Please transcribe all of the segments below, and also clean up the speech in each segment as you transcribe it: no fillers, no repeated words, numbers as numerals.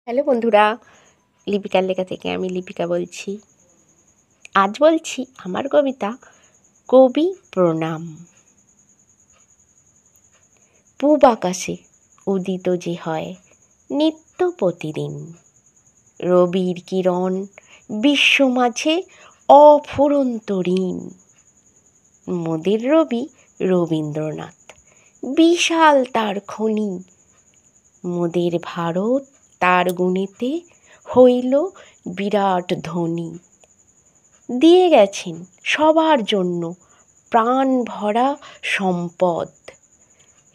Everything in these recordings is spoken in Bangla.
হ্যালো বন্ধুরা, লিপিকার লেখা থেকে আমি লিপিকা বলছি। আজ বলছি আমার কবিতা কবি প্রণাম। পূব আকাশে উদিত যে হয় নিত্য প্রতিদিন, রবির কিরণ বিশ্ব মাঝে অফুরন্ত ঋণ। মোদের রবি রবীন্দ্রনাথ, বিশাল তার খনি। মোদের ভারত তার গুণেতে হইল বিরাট ধনী। দিয়ে গেছেন সবার জন্য প্রাণ ভরা সম্পদ।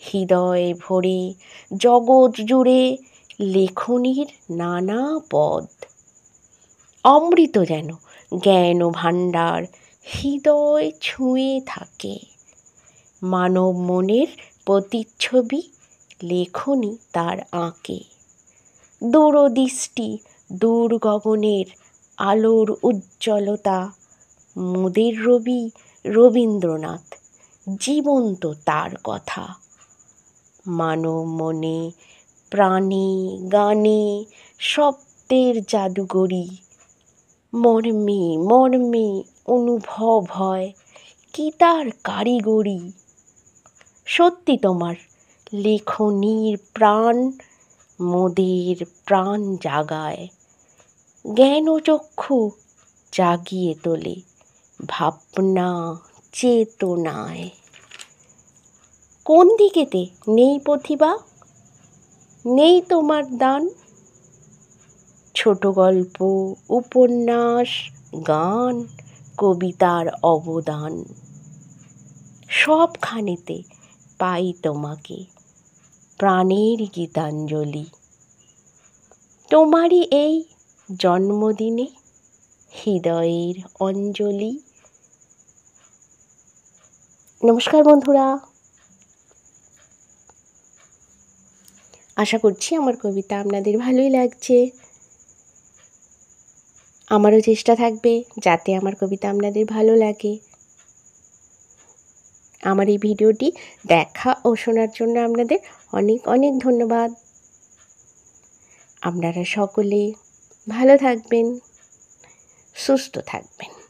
হৃদয়ে ভরে জগৎ জুড়ে লেখনীর নানা পদ। অমৃত যেন জ্ঞান ভাণ্ডার হৃদয় ছুঁয়ে থাকে। মানব মনের প্রতিচ্ছবি লেখনী তার আঁকে। দূরদৃষ্টি দূর গগনের আলোর উজ্জ্বলতা। মোদের রবি রবীন্দ্রনাথ, জীবন্ত তার কথা। মানব মনে প্রাণে গানে শব্দের জাদুগরি। মর্মে মর্মে অনুভব হয় কি তার কারিগরি। সত্যি তোমার লেখনীর প্রাণ মোদের প্রাণ জাগায়। জ্ঞানচক্ষু জাগিয়ে তোলে ভাবনা চেতনায়। কোন দিকেতে নেই প্রতিভা, নেই তোমার দান? ছোট গল্প, উপন্যাস, গান, কবিতার অবদান সবখানেতে পাই তোমাকে প্রাণের গীতাঞ্জলি। তোমারই এই জন্মদিনে হৃদয়ের অঞ্জলি। নমস্কার বন্ধুরা, আশা করছি আমার কবিতা আপনাদের ভালোই লাগছে। আমারও চেষ্টা থাকবে যাতে আমার কবিতা আপনাদের ভালো লাগে। আমার এই ভিডিওটি দেখা ও শোনার জন্য আপনাদের অনেক অনেক ধন্যবাদ। আপনারা সকলে ভালো থাকবেন, সুস্থ থাকবেন।